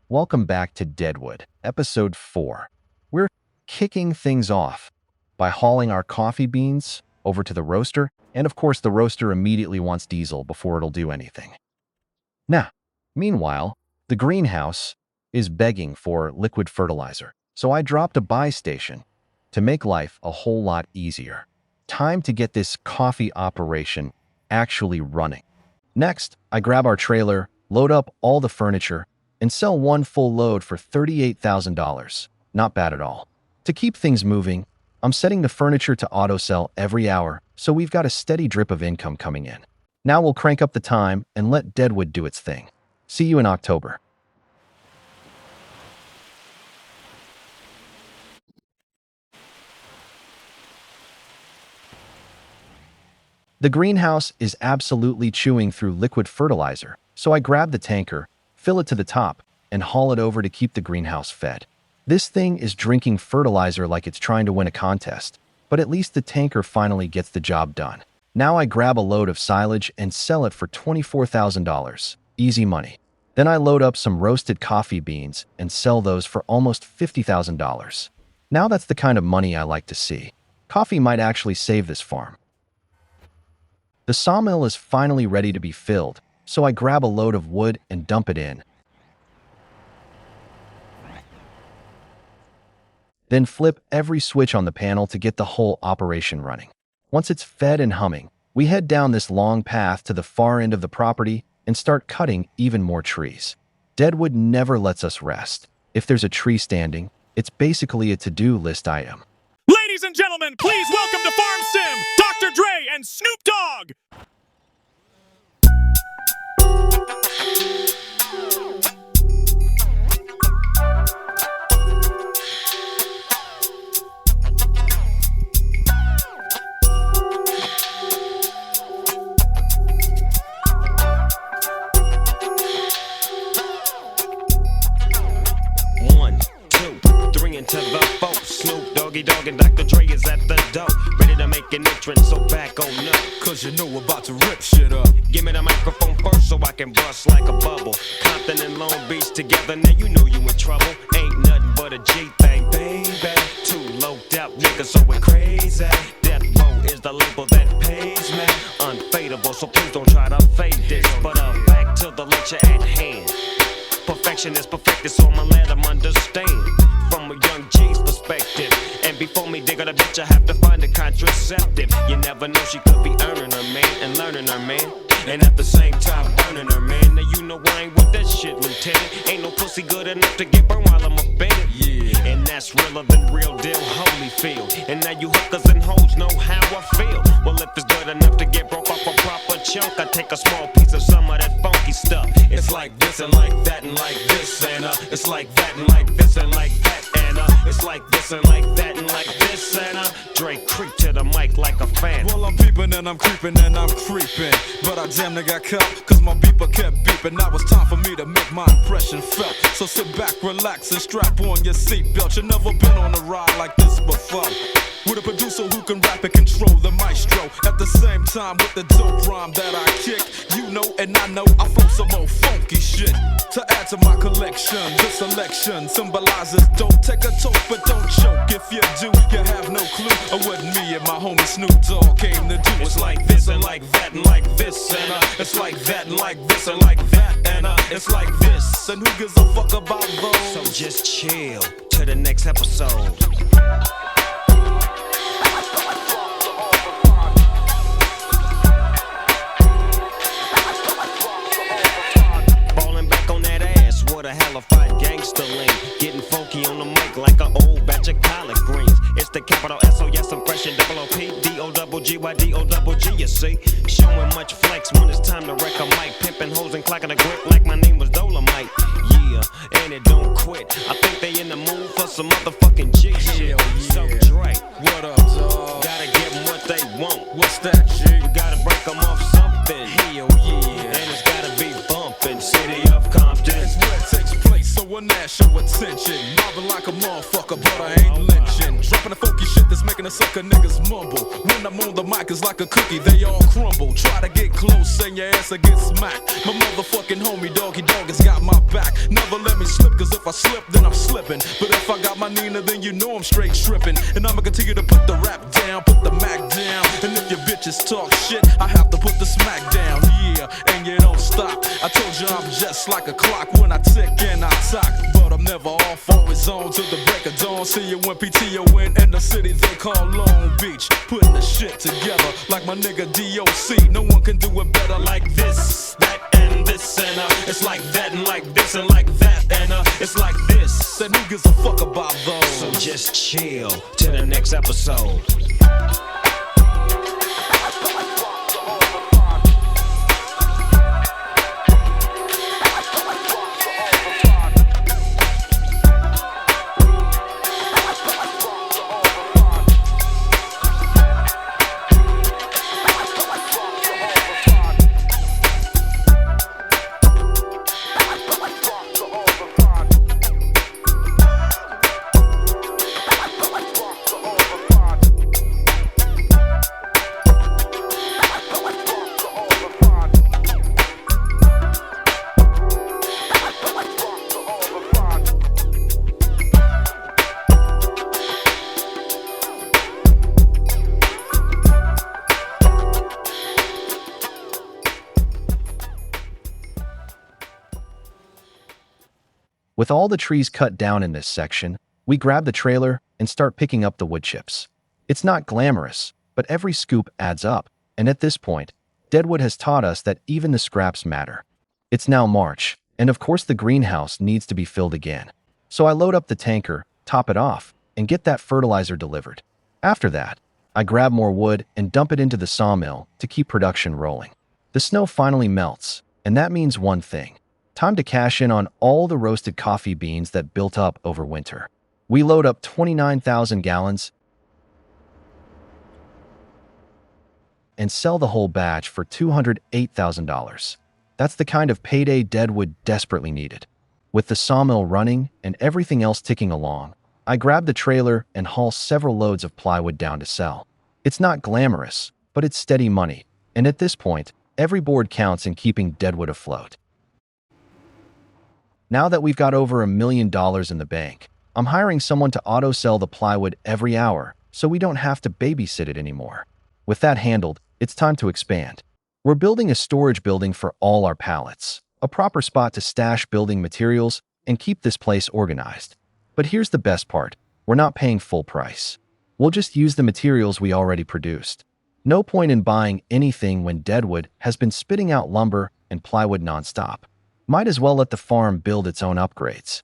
Welcome back to Deadwood, Episode 4. We're kicking things off by hauling our coffee beans over to the roaster, and of course the roaster immediately wants diesel before it'll do anything. Now, meanwhile, the greenhouse is begging for liquid fertilizer, so I dropped a buy station to make life a whole lot easier. Time to get this coffee operation actually running. Next, I grab our trailer, load up all the furniture, and sell one full load for $38,000. Not bad at all. To keep things moving, I'm setting the furniture to auto sell every hour, so we've got a steady drip of income coming in. Now we'll crank up the time and let Deadwood do its thing. See you in October. The greenhouse is absolutely chewing through liquid fertilizer, so I grab the tanker, fill it to the top, and haul it over to keep the greenhouse fed. This thing is drinking fertilizer like it's trying to win a contest, but at least the tanker finally gets the job done. Now I grab a load of silage and sell it for $24,000. Easy money. Then I load up some roasted coffee beans and sell those for almost $50,000. Now that's the kind of money I like to see. Coffee might actually save this farm. The sawmill is finally ready to be filled, so I grab a load of wood and dump it in. Then flip every switch on the panel to get the whole operation running. Once it's fed and humming, we head down this long path to the far end of the property and start cutting even more trees. Deadwood never lets us rest. If there's a tree standing, it's basically a to-do list item. Ladies and gentlemen, please welcome to Farm Sim, Dr. Dre and Snoop Dogg! To the folks, Snoop Doggy Dogg and Dr. Dre is at the door, ready to make an entrance, so back on up. Cause you know we're about to rip shit up. Give me the microphone first so I can bust like a bubble. Compton and Long Beach together, now you know you in trouble. Ain't nothing but a G thing, baby. Two loped out niggas, so we're crazy. Death Row is the label that pays me. Unfadable, so please don't try to fade this. But back to the lecture at hand. Perfection is perfected, so I'ma let them understand. From a young G's perspective. And before me dig on a bitch, I have to find a contraceptive. You never know, she could be earning her man and learning her man. And at the same time burning her man. Now you know I ain't with that shit, Lieutenant. Ain't no pussy good enough to get burned while I'm a bandit. Yeah. And that's realer than real deal Holyfield. And now you hookers and hoes know how I feel. Well, if it's good enough to get broke off a proper chunk, I take a small piece of some of that funky stuff. It's like this and like that and like this and it's like that and like this and like that. It's like this and like that and like this and Dre creep to the mic like a fan. Well, I'm peeping and I'm creeping and I'm creeping, but I damn near got caught cause my beeper kept beeping. Now it's time for me to make my impression felt. So sit back, relax and strap on your seatbelt. You never been on a ride like this before, with a producer who can rap and control the maestro. At the same time with the dope rhyme that I kick. You know and I know I flow some old funky shit to add to my collection. This selection symbolizes dope. Take a toke but don't choke. If you do, you have no clue of what me and my homie Snoop Dogg came to do. It's like this and like that and like this and it's like that and like this and like that and it's like this. And who gives a fuck about those? So just chill to the next episode. What a hellified gangster link. Getting funky on the mic like an old batch of collard greens. It's the capital S-O-S, I'm fresh and double O-P. D-O-double-G-Y-D-O-double-G, you see. Showing much flex when it's time to wreck a mic. Pimping hoes and clocking a grip like my name was Dolomite. Yeah, and it don't quit. I think they in the mood for some motherfucking G shit. Yeah. So Dre, what up, dog? Gotta give them what they want. What's that, G? You gotta break them off something. Hell yeah. And it's gotta be bumpin'. City of Compton. It's where it takes place, so showing that, show attention. Mobbing like a motherfucker, but I ain't lynching. Dropping the funky shit that's making the sucker niggas mumble. When I'm on the mic, it's like a cookie, they all crumble. Try to get close and your ass will get smacked. My motherfucking homie Doggy Dog has got my back. Never let me slip, cause if I slip, then I'm slipping. But if I got my Nina, then you know I'm straight tripping. And I'ma continue to put the rap down, put the Mac down. And if your bitches talk shit, I have to put the smack down. Yeah, and you don't stop. I told you I'm just like a clock when I tick and I talk. But I'm never off, always on till the break of dawn. See you when PTO in the city they call Long Beach. Putting the shit together like my nigga DOC. No one can do it better like this, that, and this, and it's like that, and like this, and like that, and it's like this. And who gives a fuck about those? So just chill till the next episode. With all the trees cut down in this section, we grab the trailer and start picking up the wood chips. It's not glamorous, but every scoop adds up, and at this point, Deadwood has taught us that even the scraps matter. It's now March, and of course the greenhouse needs to be filled again. So I load up the tanker, top it off, and get that fertilizer delivered. After that, I grab more wood and dump it into the sawmill to keep production rolling. The snow finally melts, and that means one thing. Time to cash in on all the roasted coffee beans that built up over winter. We load up 29,000 gallons and sell the whole batch for $208,000. That's the kind of payday Deadwood desperately needed. With the sawmill running and everything else ticking along, I grab the trailer and haul several loads of plywood down to sell. It's not glamorous, but it's steady money, and at this point, every board counts in keeping Deadwood afloat. Now that we've got over $1 million in the bank, I'm hiring someone to auto-sell the plywood every hour so we don't have to babysit it anymore. With that handled, it's time to expand. We're building a storage building for all our pallets, a proper spot to stash building materials and keep this place organized. But here's the best part, we're not paying full price. We'll just use the materials we already produced. No point in buying anything when Deadwood has been spitting out lumber and plywood nonstop. Might as well let the farm build its own upgrades.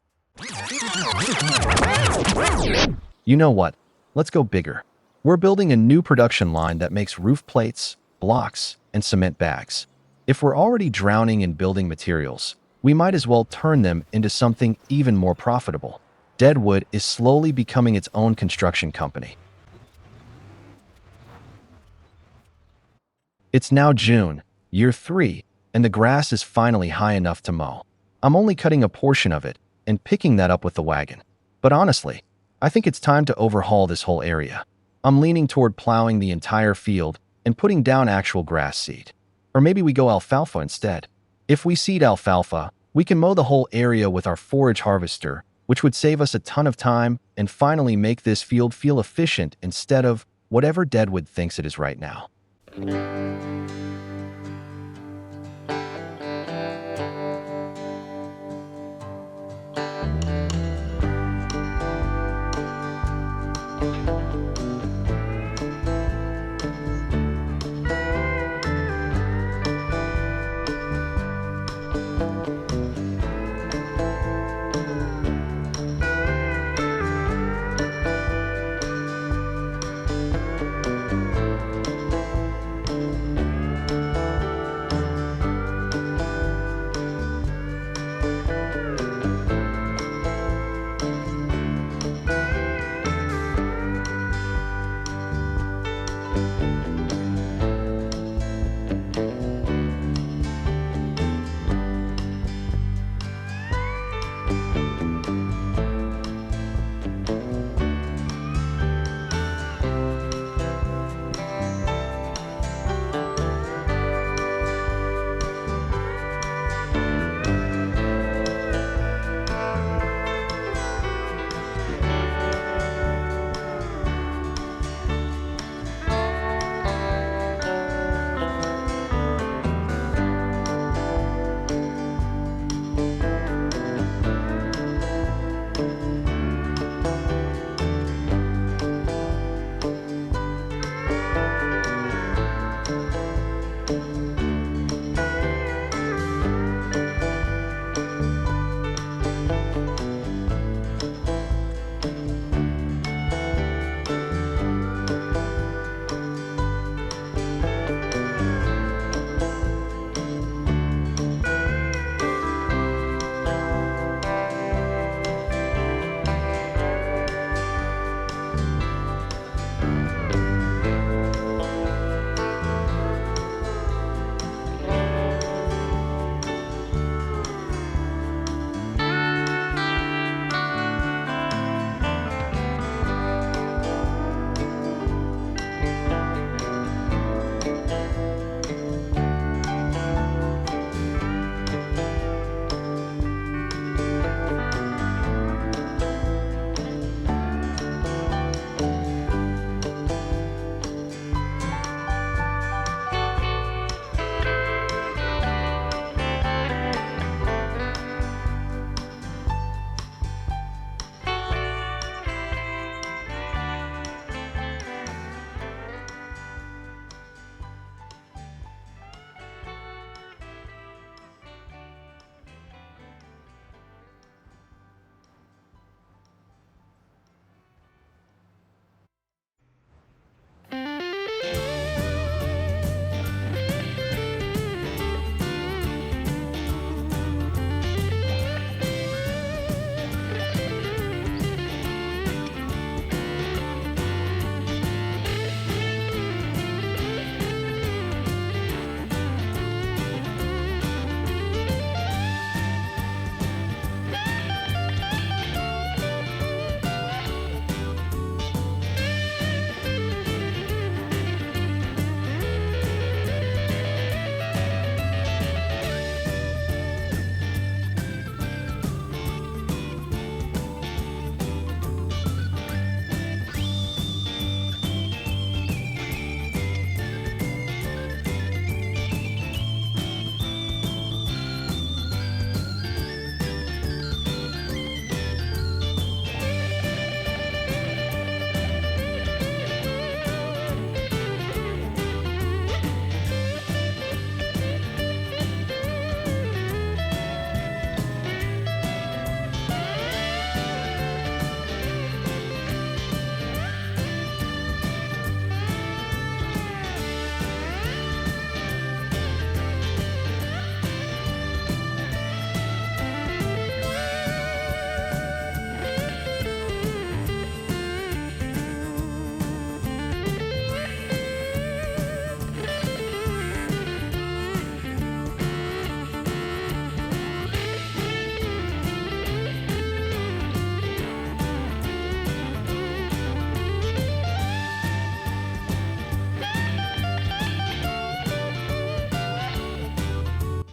You know what? Let's go bigger. We're building a new production line that makes roof plates, blocks, and cement bags. If we're already drowning in building materials, we might as well turn them into something even more profitable. Deadwood is slowly becoming its own construction company. It's now June, year 3, and the grass is finally high enough to mow. I'm only cutting a portion of it and picking that up with the wagon. But honestly, I think it's time to overhaul this whole area. I'm leaning toward plowing the entire field and putting down actual grass seed. Or maybe we go alfalfa instead. If we seed alfalfa, we can mow the whole area with our forage harvester, which would save us a ton of time and finally make this field feel efficient instead of whatever Deadwood thinks it is right now.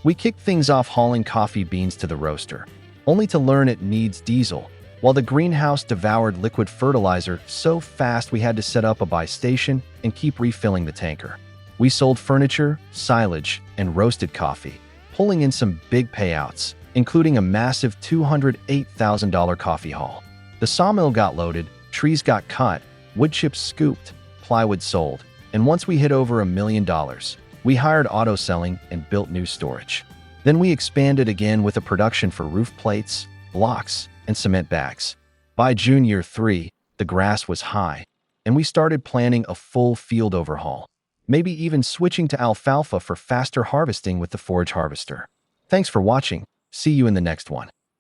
We kicked things off hauling coffee beans to the roaster, only to learn it needs diesel, while the greenhouse devoured liquid fertilizer so fast we had to set up a buy station and keep refilling the tanker. We sold furniture, silage, and roasted coffee, pulling in some big payouts, including a massive $208,000 coffee haul. The sawmill got loaded, trees got cut, wood chips scooped, plywood sold, and once we hit over $1 million, we hired auto selling and built new storage. Then we expanded again with a production for roof plates, blocks, and cement bags. By June year 3, the grass was high, and we started planning a full field overhaul, maybe even switching to alfalfa for faster harvesting with the forage harvester. Thanks for watching. See you in the next one.